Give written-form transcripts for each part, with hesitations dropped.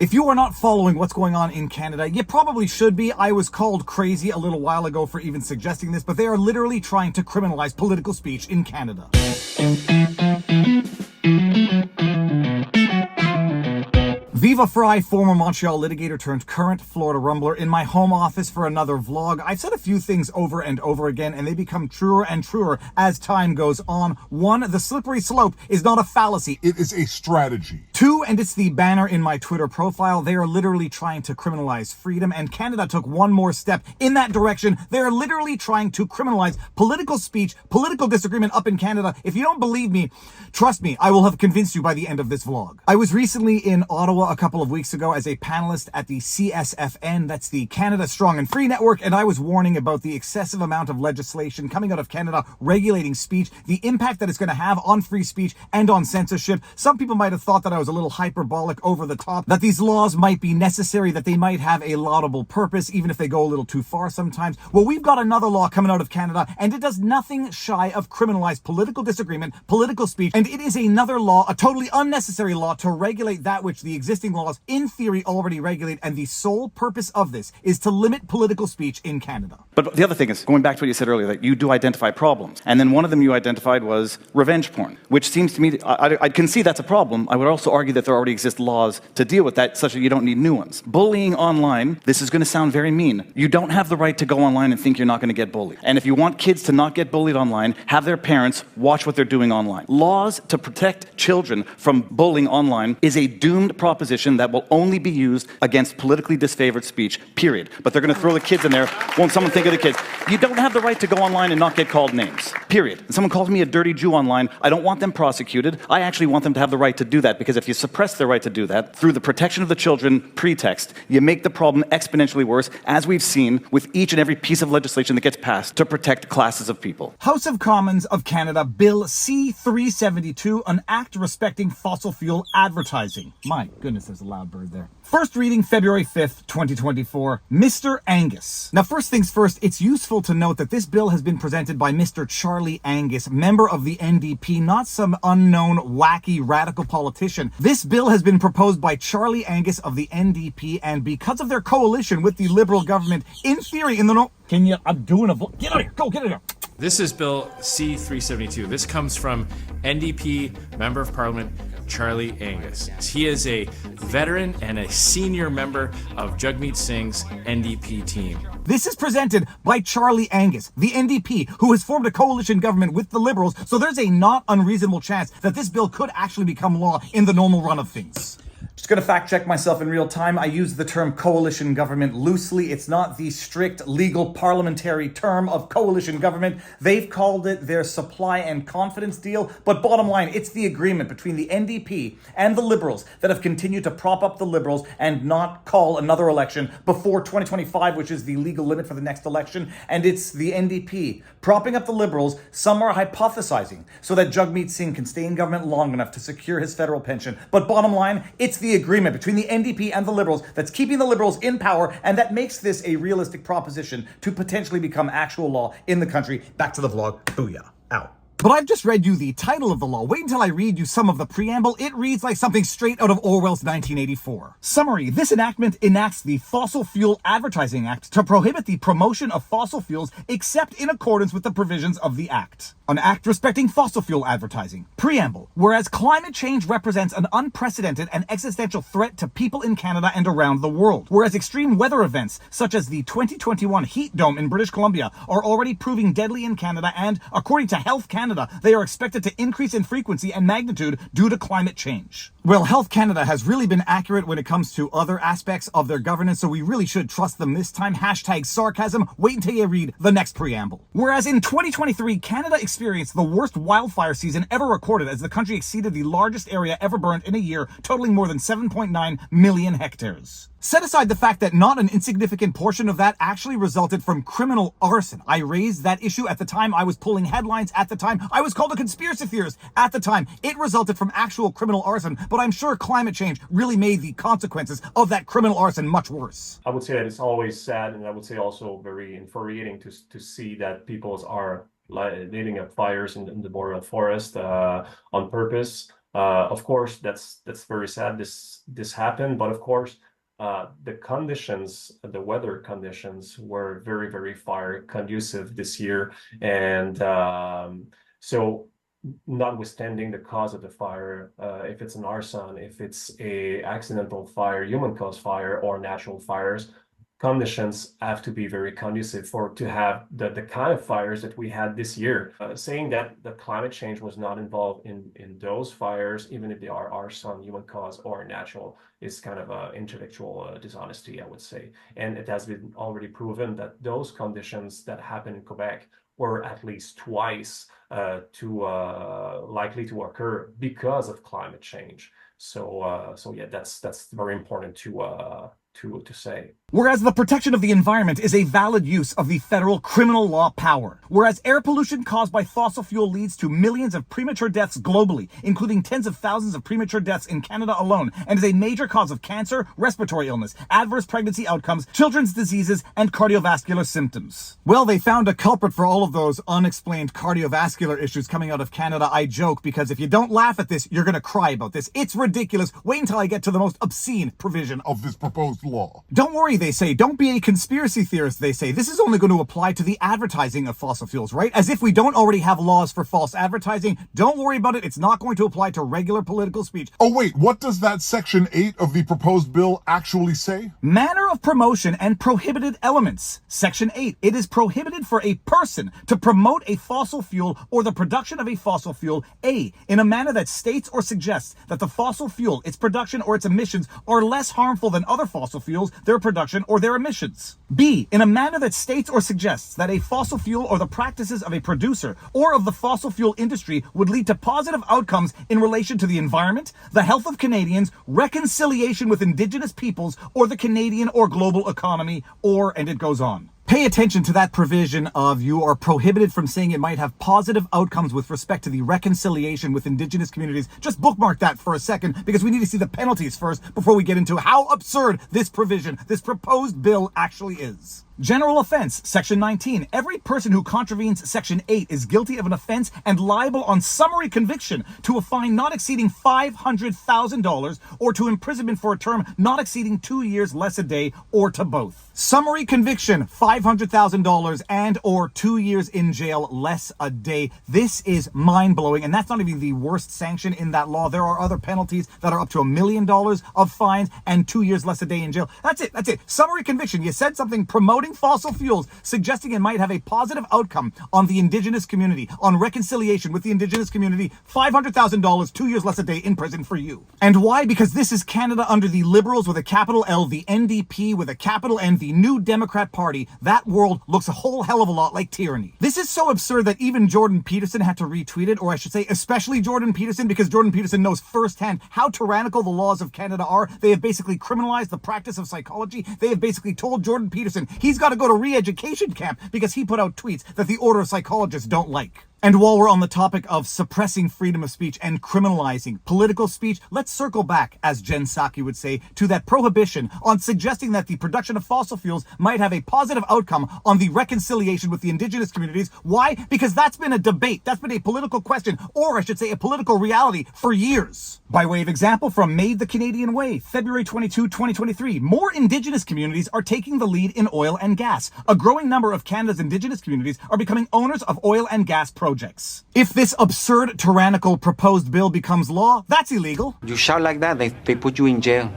If you are not following what's going on in Canada, you probably should be. I was called crazy a little while ago for even suggesting this, but they are literally trying to criminalize political speech in Canada. Viva Frei, former Montreal litigator turned current Florida rumbler, in my home office for another vlog. I've said a few things over and over again, and they become truer and truer as time goes on. 1, the slippery slope is not a fallacy. It is a strategy. 2, and it's the banner in my Twitter profile, they are literally trying to criminalize freedom, and Canada took one more step in that direction. They are literally trying to criminalize political speech, political disagreement up in Canada. If you don't believe me, trust me, I will have convinced you by the end of this vlog. I was recently in Ottawa a couple of weeks ago as a panelist at the CSFN, that's the Canada Strong and Free Network, and I was warning about the excessive amount of legislation coming out of Canada regulating speech, the impact that it's going to have on free speech and on censorship. Some people might have thought that I was a little hyperbolic, over the top, that these laws might be necessary, that they might have a laudable purpose, even if they go a little too far sometimes. Well, we've got another law coming out of Canada, and it does nothing shy of criminalize political disagreement, political speech, and it is another law, a totally unnecessary law, to regulate that which the existing laws in theory already regulate, and the sole purpose of this is to limit political speech in Canada. But the other thing is, going back to what you said earlier, that you do identify problems. And then one of them you identified was revenge porn, which seems to me, I can see that's a problem. I would also argue that there already exist laws to deal with that, such that you don't need new ones. Bullying online, this is going to sound very mean. You don't have the right to go online and think you're not going to get bullied. And if you want kids to not get bullied online, have their parents watch what they're doing online. Laws to protect children from bullying online is a doomed proposition that will only be used against politically disfavored speech, period. But they're going to throw the kids in there. Won't someone think of the kids? You don't have the right to go online and not get called names, period. And someone calls me a dirty Jew online, I don't want them prosecuted. I actually want them to have the right to do that, because if you suppress their right to do that through the protection of the children pretext, you make the problem exponentially worse, as we've seen with each and every piece of legislation that gets passed to protect classes of people. House of Commons of Canada, Bill C-372, an act respecting fossil fuel advertising. My goodness, there's a loud bird there. First reading, February 5th, 2024. Mr. Angus. Now, first things first, it's useful to note that this bill has been presented by Mr. Charlie Angus, member of the NDP, not some unknown, wacky, radical politician. This bill has been proposed by Charlie Angus of the NDP, and because of their coalition with the Liberal government, in theory, in the no... Can you... I'm doing a... Get out of here! Go, get out of here! This is Bill C-372. This comes from NDP Member of Parliament Charlie Angus. He is a veteran and a senior member of Jagmeet Singh's NDP team. This is presented by Charlie Angus, the NDP, who has formed a coalition government with the Liberals, so there's a not unreasonable chance that this bill could actually become law in the normal run of things. Just going to fact check myself in real time. I use the term coalition government loosely. It's not the strict legal parliamentary term of coalition government. They've called it their supply and confidence deal. But bottom line, it's the agreement between the NDP and the Liberals that have continued to prop up the Liberals and not call another election before 2025, which is the legal limit for the next election. And it's the NDP propping up the Liberals. Some are hypothesizing so that Jagmeet Singh can stay in government long enough to secure his federal pension. But bottom line, it's the agreement between the NDP and the Liberals that's keeping the Liberals in power, and that makes this a realistic proposition to potentially become actual law in the country. Back to the vlog. Booyah. Out. But I've just read you the title of the law. Wait until I read you some of the preamble. It reads like something straight out of Orwell's 1984. Summary. This enactment enacts the Fossil Fuel Advertising Act to prohibit the promotion of fossil fuels except in accordance with the provisions of the Act. An act respecting fossil fuel advertising. Preamble. Whereas climate change represents an unprecedented and existential threat to people in Canada and around the world. Whereas extreme weather events, such as the 2021 heat dome in British Columbia, are already proving deadly in Canada, and according to Health Canada, they are expected to increase in frequency and magnitude due to climate change. Well, Health Canada has really been accurate when it comes to other aspects of their governance, so we really should trust them this time. Hashtag sarcasm. Wait until you read the next preamble. Whereas in 2023, Canada experienced the worst wildfire season ever recorded as the country exceeded the largest area ever burned in a year, totaling more than 7.9 million hectares. Set aside the fact that not an insignificant portion of that actually resulted from criminal arson. I raised that issue at the time. I was pulling headlines at the time. I was called a conspiracy theorist at the time. It resulted from actual criminal arson, but I'm sure climate change really made the consequences of that criminal arson much worse. I would say that it's always sad, and I would say also very infuriating to see that people are lighting up fires in the boreal forest on purpose. Of course, that's very sad. This happened, but of course, the conditions, the weather conditions, were very fire conducive this year, and so notwithstanding the cause of the fire, if it's an arson, if it's a accidental fire, human caused fire, or natural fires, conditions have to be very conducive to have the kind of fires that we had this year. Saying that the climate change was not involved in those fires, even if they are arson, human cause, or natural, is kind of intellectual dishonesty, I would say. And it has been already proven that those conditions that happen in Quebec were at least twice likely to occur because of climate change. So yeah, that's very important to say. Whereas the protection of the environment is a valid use of the federal criminal law power. Whereas air pollution caused by fossil fuel leads to millions of premature deaths globally, including tens of thousands of premature deaths in Canada alone, and is a major cause of cancer, respiratory illness, adverse pregnancy outcomes, children's diseases, and cardiovascular symptoms. Well, they found a culprit for all of those unexplained cardiovascular issues coming out of Canada. I joke, because if you don't laugh at this, you're gonna cry about this. It's ridiculous. Wait until I get to the most obscene provision of this proposed law. Don't worry, they say. Don't be a conspiracy theorist, they say. This is only going to apply to the advertising of fossil fuels, right? As if we don't already have laws for false advertising. Don't worry about it. It's not going to apply to regular political speech. Oh wait, what does that Section 8 of the proposed bill actually say? Manner of promotion and prohibited elements. Section 8. It is prohibited for a person to promote a fossil fuel or the production of a fossil fuel, A, in a manner that states or suggests that the fossil fuel, its production, or its emissions are less harmful than other fossil fuels, their production, or their emissions. B, in a manner that states or suggests that a fossil fuel or the practices of a producer or of the fossil fuel industry would lead to positive outcomes in relation to the environment, the health of Canadians, reconciliation with Indigenous peoples, or the Canadian or global economy, or, and it goes on. Pay attention to that provision of you are prohibited from saying it might have positive outcomes with respect to the reconciliation with Indigenous communities. Just bookmark that for a second, because we need to see the penalties first before we get into how absurd this provision, this proposed bill actually is. General offense, Section 19. Every person who contravenes Section 8 is guilty of an offense and liable on summary conviction to a fine not exceeding $500,000 or to imprisonment for a term not exceeding 2 years less a day, or to both. Summary conviction, $500,000 and or 2 years in jail less a day. This is mind-blowing, and that's not even the worst sanction in that law. There are other penalties that are up to $1 million of fines and 2 years less a day in jail. That's it. Summary conviction. You said something promoting fossil fuels, suggesting it might have a positive outcome on the Indigenous community, on reconciliation with the Indigenous community, $500,000, 2 years less a day in prison for you. And why? Because this is Canada under the Liberals with a capital L, the NDP with a capital N, the New Democrat Party. That world looks a whole hell of a lot like tyranny. This is so absurd that even Jordan Peterson had to retweet it, or I should say especially Jordan Peterson, because Jordan Peterson knows firsthand how tyrannical the laws of Canada are. They have basically criminalized the practice of psychology. They have basically told Jordan Peterson he's got to go to re-education camp because he put out tweets that the Order of Psychologists don't like. And while we're on the topic of suppressing freedom of speech and criminalizing political speech, let's circle back, as Jen Psaki would say, to that prohibition on suggesting that the production of fossil fuels might have a positive outcome on the reconciliation with the Indigenous communities. Why? Because that's been a debate. That's been a political question, or I should say a political reality, for years. By way of example, from Made the Canadian Way, February 22, 2023, more Indigenous communities are taking the lead in oil and gas. A growing number of Canada's Indigenous communities are becoming owners of oil and gas projects. If this absurd, tyrannical proposed bill becomes law, that's illegal. You shout like that, they put you in jail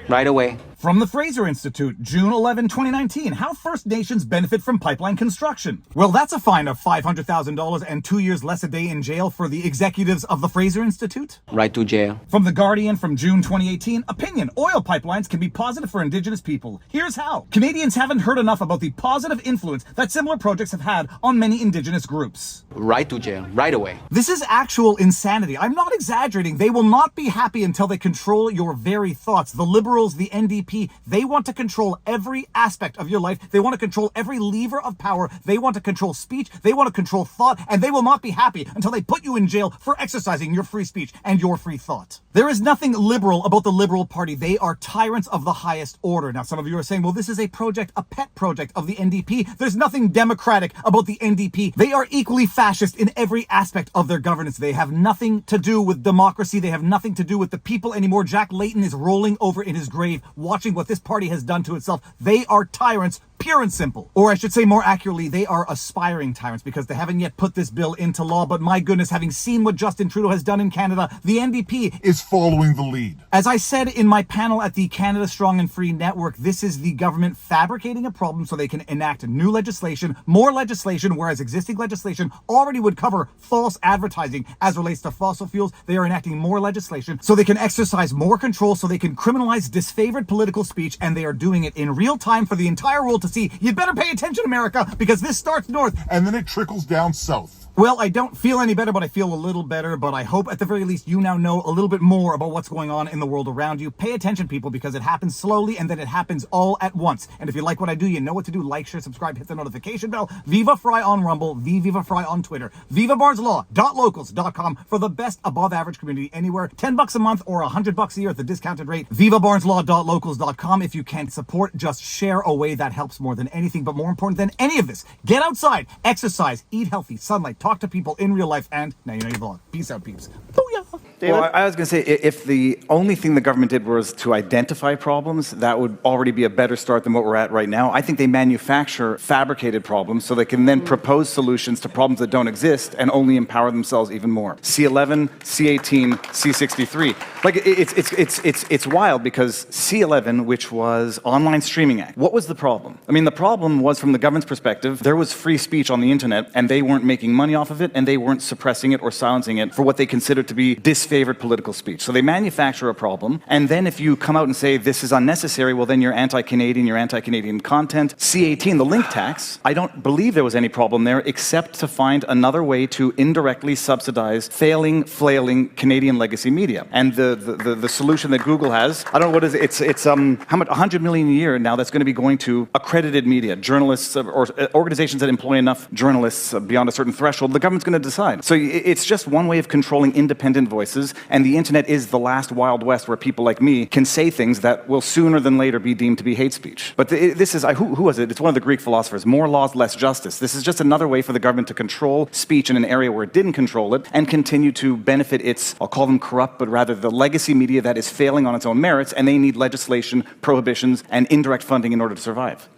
right away. From the Fraser Institute, June 11, 2019, how First Nations benefit from pipeline construction. Well, that's a fine of $500,000 and 2 years less a day in jail for the executives of the Fraser Institute. Right to jail. From The Guardian from June 2018, opinion, oil pipelines can be positive for Indigenous people. Here's how. Canadians haven't heard enough about the positive influence that similar projects have had on many Indigenous groups. Right to jail, right away. This is actual insanity. I'm not exaggerating. They will not be happy until they control your very thoughts. The Liberals, the NDP, NDP, they want to control every aspect of your life. They want to control every lever of power. They want to control speech. They want to control thought, and they will not be happy until they put you in jail for exercising your free speech and your free thought. There is nothing liberal about the Liberal Party. They are tyrants of the highest order. Now, some of you are saying, well, this is a project, a pet project of the NDP. There's nothing democratic about the NDP. They are equally fascist in every aspect of their governance. They have nothing to do with democracy. They have nothing to do with the people anymore. Jack Layton is rolling over in his grave, watching what this party has done to itself. They are tyrants, pure and simple. Or I should say more accurately, they are aspiring tyrants because they haven't yet put this bill into law. But my goodness, having seen what Justin Trudeau has done in Canada, the NDP is following the lead. As I said in my panel at the Canada Strong and Free Network, this is the government fabricating a problem so they can enact new legislation, more legislation, whereas existing legislation already would cover false advertising as relates to fossil fuels. They are enacting more legislation so they can exercise more control, so they can criminalize disfavored political speech, and they are doing it in real time for the entire world to see. You'd better pay attention, America, because this starts north. And then it trickles down south. Well, I don't feel any better, but I feel a little better. But I hope at the very least you now know a little bit more about what's going on in the world around you. Pay attention, people, because it happens slowly and then it happens all at once. And if you like what I do, you know what to do. Like, share, subscribe, hit the notification bell. Viva Frei on Rumble, Viva Frei on Twitter. VivaBarnesLaw.locals.com for the best above average community anywhere. $10 a month or $100 a year at the discounted rate. VivaBarnesLaw.locals.com. If you can't support, just share away. That helps more than anything. But more important than any of this, get outside, exercise, eat healthy, sunlight, talk to people in real life, and now you know your vlog. Peace out, peeps. Booyah! Well, I was going to say, if the only thing the government did was to identify problems, that would already be a better start than what we're at right now. I think they manufacture fabricated problems so they can then propose solutions to problems that don't exist and only empower themselves even more. C11, C18, C63. Like, it's wild because C11, which was Online Streaming Act, what was the problem? I mean, the problem was, from the government's perspective, there was free speech on the internet, and they weren't making money off of it, and they weren't suppressing it or silencing it for what they considered to be disfavored political speech. So they manufacture a problem, and then if you come out and say this is unnecessary, well, then you're anti-Canadian content. C18, the link tax, I don't believe there was any problem there except to find another way to indirectly subsidize flailing Canadian legacy media. And the solution that Google has, I don't know what is it, it's how much, $100 million a year now that's going to be going to accredited media, journalists or organizations that employ enough journalists beyond a certain threshold. The government's going to decide. So it's just one way of controlling independent voices, and the internet is the last Wild West where people like me can say things that will sooner than later be deemed to be hate speech. But this is, who was it? It's one of the Greek philosophers. More laws, less justice. This is just another way for the government to control speech in an area where it didn't control it and continue to benefit its, I'll call them corrupt, but rather the legacy media that is failing on its own merits, and they need legislation, prohibitions, and indirect funding in order to survive.